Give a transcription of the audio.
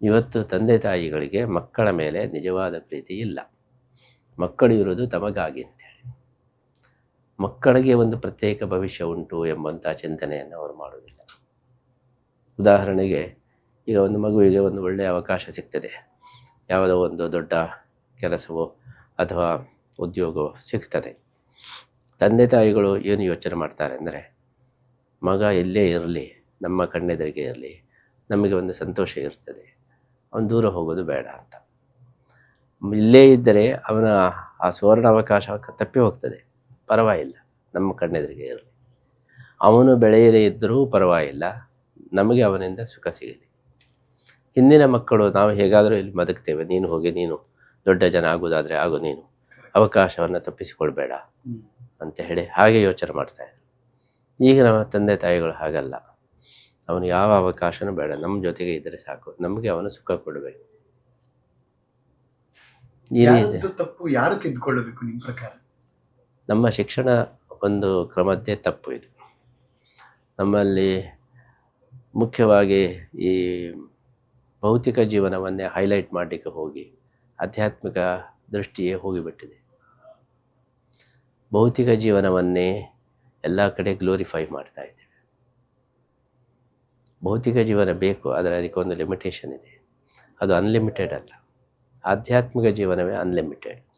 ಇವತ್ತು ತಂದೆ ತಾಯಿಗಳಿಗೆ ಮಕ್ಕಳ ಮೇಲೆ ನಿಜವಾದ ಪ್ರೀತಿ ಇಲ್ಲ. ಮಕ್ಕಳು ಇರೋದು ತಮಗಾಗಿ ಅಂತೇಳಿ, ಮಕ್ಕಳಿಗೆ ಒಂದು ಪ್ರತ್ಯೇಕ ಭವಿಷ್ಯ ಉಂಟು ಎಂಬಂಥ ಚಿಂತನೆಯನ್ನು ಅವರು ಮಾಡೋದಿಲ್ಲ. ಉದಾಹರಣೆಗೆ, ಈಗ ಒಂದು ಮಗುವಿಗೆ ಒಂದು ಒಳ್ಳೆಯ ಅವಕಾಶ ಸಿಗ್ತದೆ, ಯಾವುದೋ ಒಂದು ದೊಡ್ಡ ಕೆಲಸವೋ ಅಥವಾ ಉದ್ಯೋಗವೋ ಸಿಗ್ತದೆ. ತಂದೆ ತಾಯಿಗಳು ಏನು ಯೋಚನೆ ಮಾಡ್ತಾರೆ ಅಂದರೆ, ಮಗ ಎಲ್ಲೇ ಇರಲಿ, ನಮ್ಮ ಕಣ್ಣೆದುರಿಗೆ ಇರಲಿ, ನಮಗೆ ಒಂದು ಸಂತೋಷ ಇರ್ತದೆ, ಅವನು ದೂರ ಹೋಗೋದು ಬೇಡ ಅಂತ. ಇಲ್ಲೇ ಇದ್ದರೆ ಅವನ ಆ ಸುವರ್ಣ ಅವಕಾಶ ತಪ್ಪಿ ಹೋಗ್ತದೆ, ಪರವಾಗಿಲ್ಲ, ನಮ್ಮ ಕಣ್ಣೆದುರಿಗೆ ಇರಲಿ. ಅವನು ಬೆಳೆಯದೇ ಇದ್ದರೂ ಪರವಾಗಿಲ್ಲ, ನಮಗೆ ಅವನಿಂದ ಸುಖ ಸಿಗಲಿ. ಹಿಂದಿನ ಮಕ್ಕಳು, ನಾವು ಹೇಗಾದರೂ ಇಲ್ಲಿ ಬದುಕ್ತೇವೆ, ನೀನು ಹೋಗಿ, ನೀನು ದೊಡ್ಡ ಜನ ಆಗೋದಾದರೆ ಆಗು, ನೀನು ಅವಕಾಶವನ್ನು ತಪ್ಪಿಸಿಕೊಳ್ಬೇಡ ಅಂತ ಹೇಳಿ ಹಾಗೆ ಯೋಚನೆ ಮಾಡ್ತಾಯಿದ್ರು. ಈಗ ನಮ್ಮ ತಂದೆ ತಾಯಿಗಳು ಹಾಗಲ್ಲ, ಅವನು ಯಾವ ಅವಕಾಶನೂ ಬೇಡ, ನಮ್ಮ ಜೊತೆಗೆ ಇದ್ದರೆ ಸಾಕು, ನಮಗೆ ಅವನು ಸುಖ ಕೊಡಬೇಕು. ಈ ರೀತಿ ತಪ್ಪು ಯಾರು ತಿದ್ದುಕೊಳ್ಳಬೇಕು ನಿಮ್ಮ ಪ್ರಕಾರ? ನಮ್ಮ ಶಿಕ್ಷಣ ಒಂದು ಕ್ರಮದ್ದೇ ತಪ್ಪು. ಇದು ನಮ್ಮಲ್ಲಿ ಮುಖ್ಯವಾಗಿ ಈ ಭೌತಿಕ ಜೀವನವನ್ನೇ ಹೈಲೈಟ್ ಮಾಡಲಿಕ್ಕೆ ಹೋಗಿ ಆಧ್ಯಾತ್ಮಿಕ ದೃಷ್ಟಿಯೇ ಹೋಗಿಬಿಟ್ಟಿದೆ. ಭೌತಿಕ ಜೀವನವನ್ನೇ ಎಲ್ಲ ಕಡೆ ಗ್ಲೋರಿಫೈ ಮಾಡ್ತಾ ಇದ್ದೇವೆ. ಭೌತಿಕ ಜೀವನ ಬೇಕು, ಆದರೆ ಅದಕ್ಕೊಂದು ಲಿಮಿಟೇಷನ್ ಇದೆ, ಅದು ಅನ್ಲಿಮಿಟೆಡ್ ಅಲ್ಲ. ಆಧ್ಯಾತ್ಮಿಕ ಜೀವನವೇ ಅನ್ಲಿಮಿಟೆಡ್.